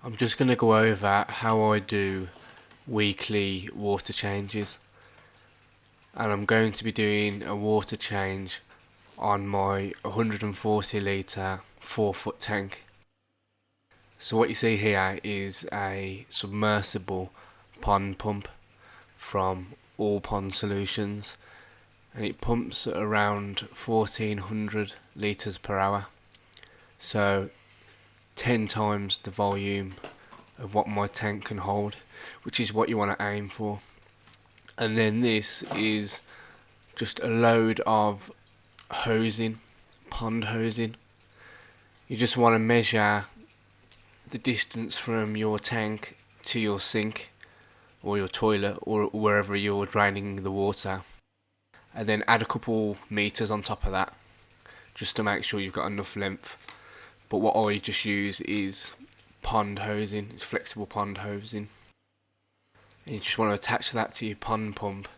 I'm just going to go over how I do weekly water changes, and I'm going to be doing a water change on my 140 litre 4 foot tank. So what you see here is a submersible pond pump from All Pond Solutions, and it pumps at around 1400 litres per hour, so 10 times the volume of what my tank can hold, which is what you want to aim for. And then this is just a load of hosing, pond hosing. You just want to measure the distance from your tank to your sink or your toilet or wherever you're draining the water, and then add a couple meters on top of that just to make sure you've got enough length. But what I just use is pond hosing, it's flexible pond hosing, and you just want to attach that to your pond pump,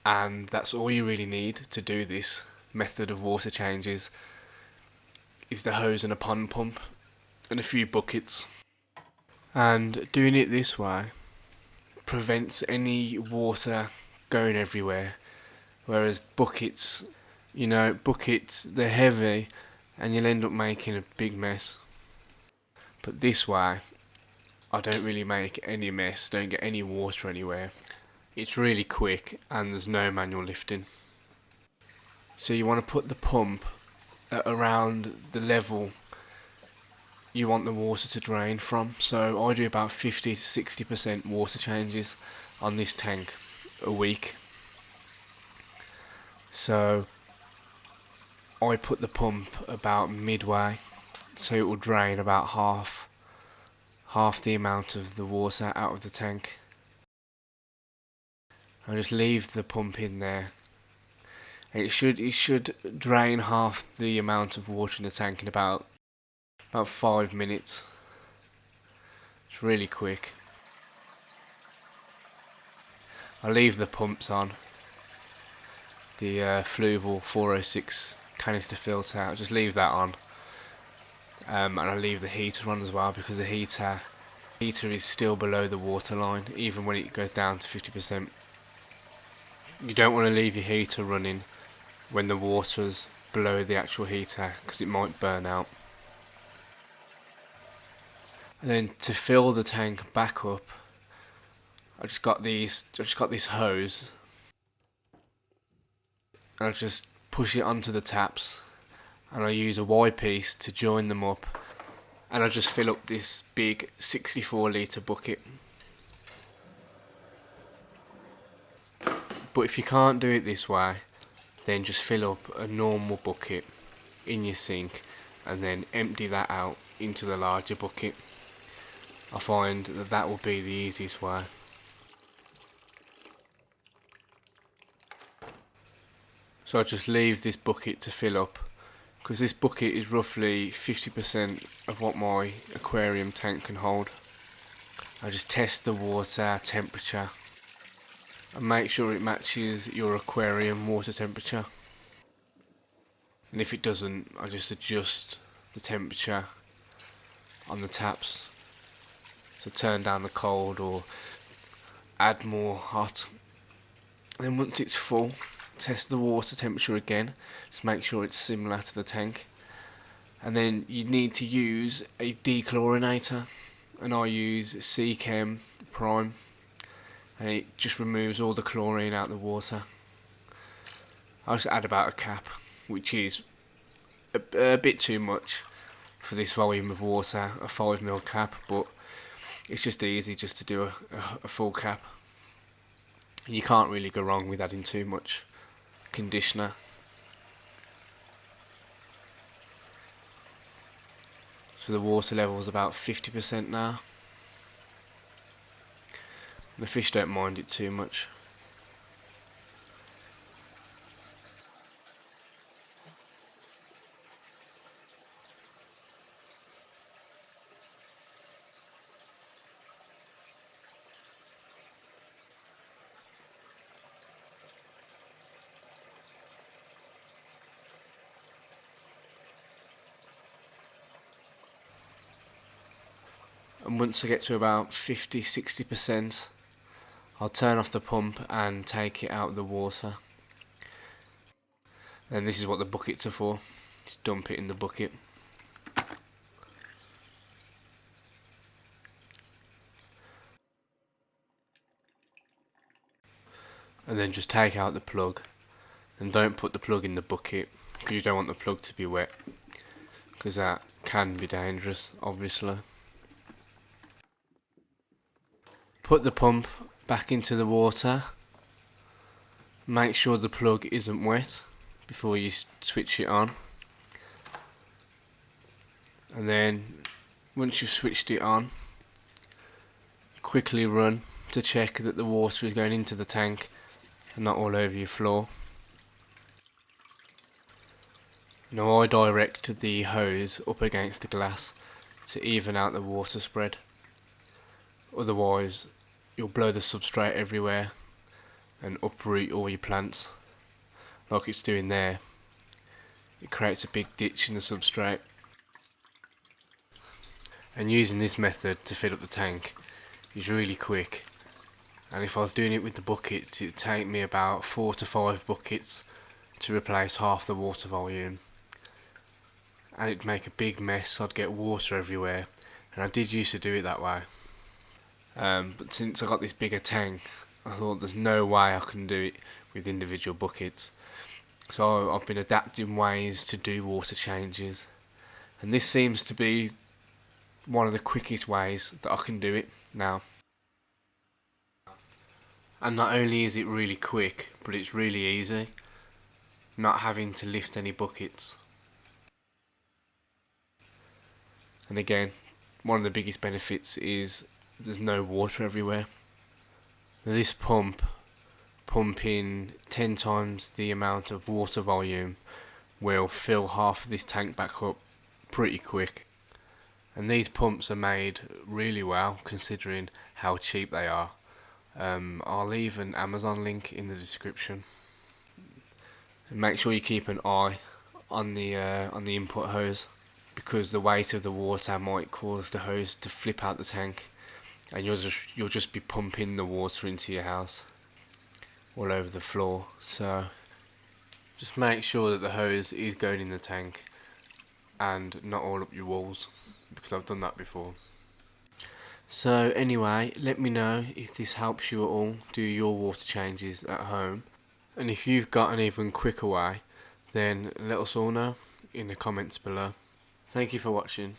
and that's all you really need to do this method of water changes is the hose and a pond pump and a few buckets. And doing it this way prevents any water going everywhere, whereas buckets, they're heavy and you'll end up making a big mess. But this way I don't really make any mess, don't get any water anywhere. It's really quick and there's no manual lifting. So you want to put the pump at around the level you want the water to drain from. So I do about 50 to 60% water changes on this tank a week. So I put the pump about midway, so it will drain about half the amount of the water out of the tank. I just leave the pump in there. It should drain half the amount of water in the tank in about 5 minutes. It's really quick. I leave the pumps on. The Fluval 406 canister filter, I just leave that on. And I leave the heater on as well, because the heater is still below the water line even when it goes down to 50%. You don't want to leave your heater running when the water's below the actual heater, because it might burn out. And then to fill the tank back up, I just got this hose, and I just push it onto the taps, and I use a Y piece to join them up, and I just fill up this big 64 litre bucket. But if you can't do it this way, then just fill up a normal bucket in your sink and then empty that out into the larger bucket. I find that will be the easiest way. So I just leave this bucket to fill up, because this bucket is roughly 50% of what my aquarium tank can hold. I just test the water temperature and make sure it matches your aquarium water temperature. And if it doesn't, I just adjust the temperature on the taps, so turn down the cold or add more hot. And then once it's full, test the water temperature again, just make sure it's similar to the tank. And then you need to use a dechlorinator, and I use Chem Prime, and it just removes all the chlorine out of the water. I'll just add about a cap, which is a bit too much for this volume of water, a 5 ml cap, but it's just easy just to do a full cap. You can't really go wrong with adding too much conditioner. So the water level is about 50% now. The fish don't mind it too much. and once I get to about 50-60%, I'll turn off the pump and take it out of the water. And this is what the buckets are for. Just dump it in the bucket. And then just take out the plug. And don't put the plug in the bucket, because you don't want the plug to be wet, because that can be dangerous, obviously. Put the pump back into the water. Make sure the plug isn't wet before you switch it on. And then once you've switched it on, quickly run to check that the water is going into the tank and not all over your floor. Now I direct the hose up against the glass to even out the water spread. Otherwise you'll blow the substrate everywhere and uproot all your plants like it's doing there. It creates a big ditch in the substrate. And using this method to fill up the tank is really quick, and if I was doing it with the buckets, it would take me about 4 to 5 buckets to replace half the water volume, and it'd make a big mess. I'd get water everywhere, and I did used to do it that way, but since I got this bigger tank, I thought there's no way I can do it with individual buckets. So I've been adapting ways to do water changes, and this seems to be one of the quickest ways that I can do it now. And not only is it really quick, but it's really easy, not having to lift any buckets. And again, one of the biggest benefits is there's no water everywhere. Now this pump, pumping 10 times the amount of water volume, will fill half of this tank back up pretty quick. And these pumps are made really well considering how cheap they are. I'll leave an Amazon link in the description. And make sure you keep an eye on the input hose, because the weight of the water might cause the hose to flip out the tank, and you'll just be pumping the water into your house all over the floor. So just make sure that the hose is going in the tank and not all up your walls, because I've done that before. So anyway, let me know if this helps you at all do your water changes at home, and if you've got an even quicker way, then let us all know in the comments below. Thank you for watching.